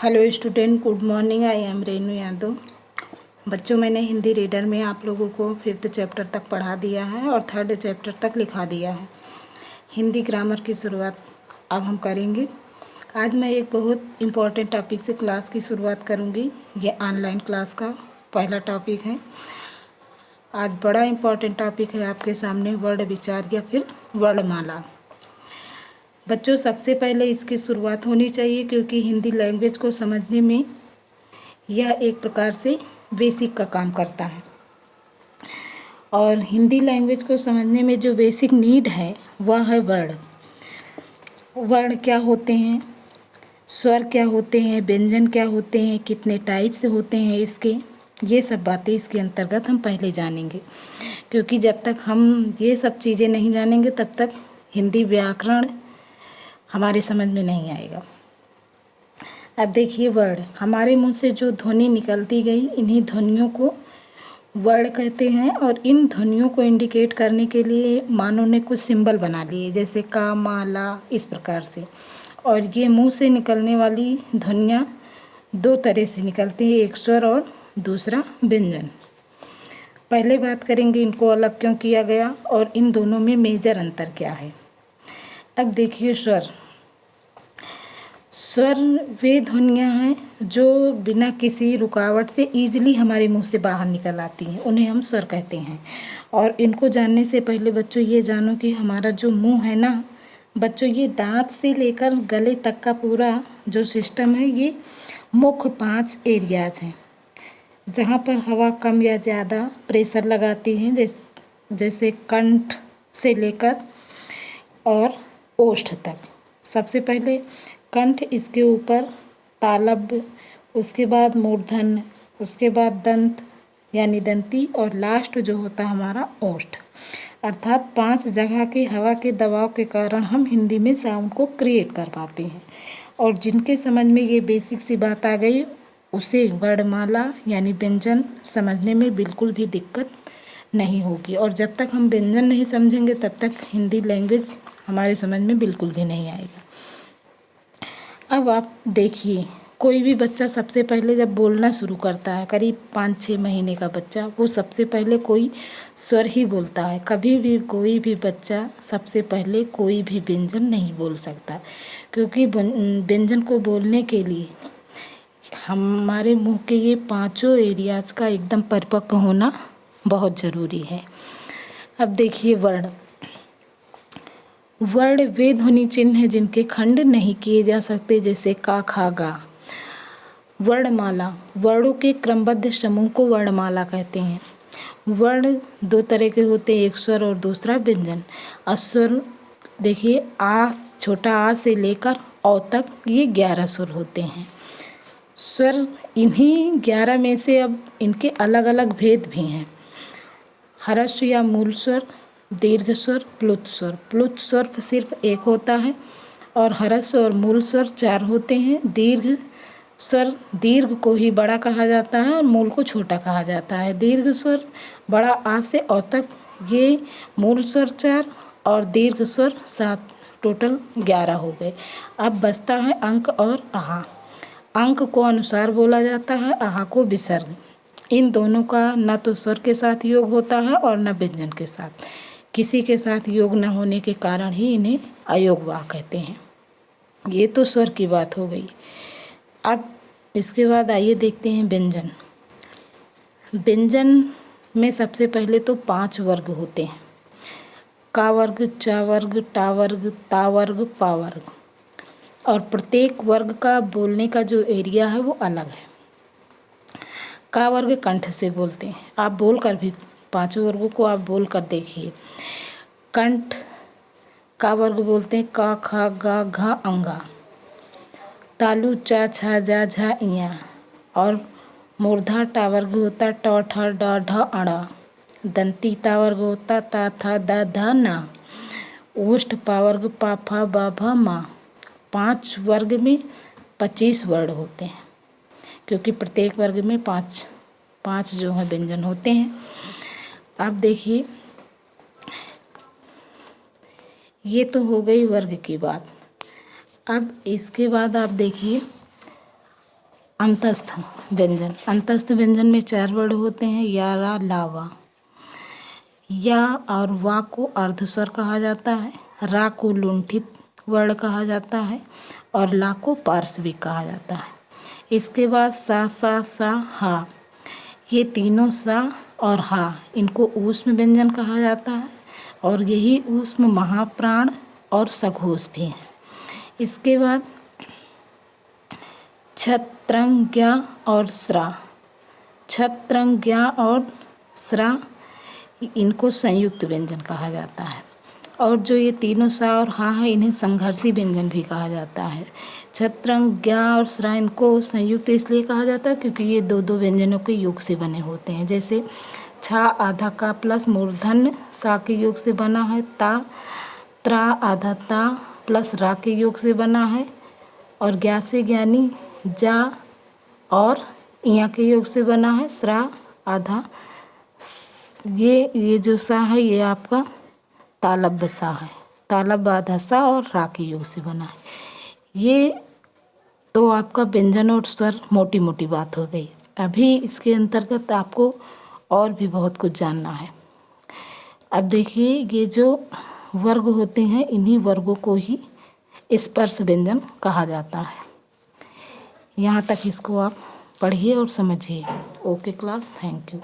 Hello student, good morning. I am Renu Yadav. बच्चों, मैंने Hindi reader में आप लोगों को 5th चैप्टर तक पढ़ा दिया है और 3rd चैप्टर तक लिखा दिया है। हिंदी ग्रामर की शुरुआत अब हम करेंगे। आज मैं एक बहुत इम्पॉर्टेंट टॉपिक से क्लास की शुरुआत करूंगी। ये ऑनलाइन क्लास का पहला टॉपिक है। आज बड़ा इम्पॉर्टेंट टॉपिक है आपके सामने, वर्ण विचार या फिर वर्णमाला। बच्चों, सबसे पहले इसकी शुरुआत होनी चाहिए क्योंकि हिंदी लैंग्वेज को समझने में यह एक प्रकार से बेसिक का काम करता है। और हिंदी लैंग्वेज को समझने में जो बेसिक नीड है वह है वर्ण। वर्ण क्या होते हैं, स्वर क्या होते हैं, व्यंजन क्या होते हैं, कितने टाइप से होते हैं इसके, ये सब बातें इसके अंतर्गत हम पहले जानेंगे। क्योंकि जब तक हम ये सब चीज़ें नहीं जानेंगे तब तक हिंदी व्याकरण हमारे समझ में नहीं आएगा। अब देखिए, वर्ण, हमारे मुंह से जो ध्वनि निकलती गई, इन्हीं ध्वनियों को वर्ण कहते हैं। और इन ध्वनियों को इंडिकेट करने के लिए मानव ने कुछ सिंबल बना लिए, जैसे का, मा, ला, इस प्रकार से। और ये मुंह से निकलने वाली ध्वनियाँ दो तरह से निकलती हैं, एक स्वर और दूसरा व्यंजन। पहले बात करेंगे इनको अलग क्यों किया गया और इन दोनों में मेजर अंतर क्या है। अब देखिए, स्वर वे ध्वनियाँ हैं जो बिना किसी रुकावट से ईजिली हमारे मुंह से बाहर निकल आती हैं, उन्हें हम स्वर कहते हैं। और इनको जानने से पहले बच्चों ये जानो कि हमारा जो मुंह है ना बच्चों, ये दांत से लेकर गले तक का पूरा जो सिस्टम है, ये मुख्य 5 एरियाज हैं जहाँ पर हवा कम या ज़्यादा प्रेशर लगाती है, जैसे कंठ से लेकर और ओष्ठ तक। सबसे पहले कंठ, इसके ऊपर तालव्य, उसके बाद मूर्धन्य, उसके बाद दंत यानी दंती, और लास्ट जो होता है हमारा ओष्ठ। अर्थात 5 जगह की हवा के दबाव के कारण हम हिंदी में साउंड को क्रिएट कर पाते हैं। और जिनके समझ में ये बेसिक सी बात आ गई, उसे वर्णमाला यानी व्यंजन समझने में बिल्कुल भी दिक्कत नहीं होगी। और जब तक हम व्यंजन नहीं समझेंगे तब तक हिंदी लैंग्वेज हमारे समझ में बिल्कुल भी नहीं आएगा। अब आप देखिए, कोई भी बच्चा सबसे पहले जब बोलना शुरू करता है, करीब 5-6 महीने का बच्चा, वो सबसे पहले कोई स्वर ही बोलता है। कभी भी कोई भी बच्चा सबसे पहले कोई भी व्यंजन नहीं बोल सकता, क्योंकि व्यंजन को बोलने के लिए हमारे मुंह के ये 5 एरियाज़ का एकदम परिपक्व होना बहुत ज़रूरी है। अब देखिए, वर्ण वे ध्वनि चिन्ह हैं जिनके खंड नहीं किए जा सकते, जैसे का, खा, गा। वर्णमाला, वर्णों के क्रमबद्ध समूह को वर्णमाला कहते हैं। वर्ण 2 तरह के होते हैं, एक स्वर और दूसरा व्यंजन। अब स्वर देखिए, आ, छोटा आ से लेकर औ तक ये 11 स्वर होते हैं। स्वर, इन्हीं 11 में से अब इनके अलग अलग भेद भी हैं। ह्रस्व या मूल स्वर, दीर्घ स्वर, प्लुत स्वर। प्लुत स्वर सिर्फ एक होता है और ह्रस्व और मूल स्वर 4 होते हैं। दीर्घ स्वर, दीर्घ को ही बड़ा कहा जाता है और मूल को छोटा कहा जाता है। दीर्घ स्वर बड़ा आ से औ तक, ये मूल स्वर 4 और दीर्घ स्वर 7, टोटल 11 हो गए। अब बचता है अंक और आहा। अंक को अनुसार बोला जाता है, आहा को विसर्ग। इन दोनों का न तो स्वर के साथ योग होता है और न व्यंजन के साथ। किसी के साथ योग न होने के कारण ही इन्हें अयोग वाक् कहते हैं। ये तो स्वर की बात हो गई। अब इसके बाद आइए देखते हैं व्यंजन। व्यंजन में सबसे पहले तो 5 वर्ग होते हैं, का वर्ग, चा वर्ग, टा वर्ग, ता वर्ग, पा वर्ग। और प्रत्येक वर्ग का बोलने का जो एरिया है वो अलग है। का वर्ग कंठ से बोलते हैं, आप बोल कर भी 5 वर्गों को आप बोल कर देखिए। कंठ का वर्ग बोलते हैं का, खा, गा, घा, अंगा। तालु, चा, छा, जा, झा, इया। और मूर्धा टा वर्ग होता ट, ठ, ड, ढ, अड़ा। दंती ता वर्ग होता ता, था, दा, धा, ना। ओष्ठ पा वर्ग पा, फा, बा, भा, मा। 5 वर्ग में 25 वर्ण होते हैं, क्योंकि प्रत्येक वर्ग में 5 जो है व्यंजन होते हैं। अब देखिए, ये तो हो गई वर्ग की बात। अब इसके बाद आप देखिए, अंतस्थ व्यंजन। अंतस्थ व्यंजन में 4 वर्ड होते हैं, या, रा, ला, वा। या और वा को अर्धस्वर कहा जाता है, रा को लुंठित वर्ण कहा जाता है और ला को पार्श्विक कहा जाता है। इसके बाद सा, हा, ये तीनों सा और हा इनको ऊष्म व्यंजन कहा जाता है और यही ऊष्म महाप्राण और सघोष भी हैं। इसके बाद छत्रंज्ञा और स्रा। छत्रंज्ञा और स्रा इनको संयुक्त व्यंजन कहा जाता है और जो ये तीनों सा और हा है इन्हें संघर्षी व्यंजन भी कहा जाता है। छत्रंज्ञा और स्रा इनको संयुक्त इसलिए कहा जाता है क्योंकि ये दो दो व्यंजनों के योग से बने होते हैं। जैसे छा आधा का प्लस मूर्धन्य सा के योग से बना है, ता त्रा आधा ता प्लस रा के योग से बना है और ज्ञा से ज्ञानी जा और इया के योग से बना है, स्रा आधा। ये जो सा है ये आपका तालब्य सा है, तालब्य आधा सा और रा के योग से बना है। ये तो आपका व्यंजन और स्वर मोटी मोटी बात हो गई। अभी इसके अंतर्गत आपको और भी बहुत कुछ जानना है। अब देखिए ये जो वर्ग होते हैं इन्हीं वर्गों को ही स्पर्श व्यंजन कहा जाता है। यहाँ तक इसको आप पढ़िए और समझिए। Okay class, thank you.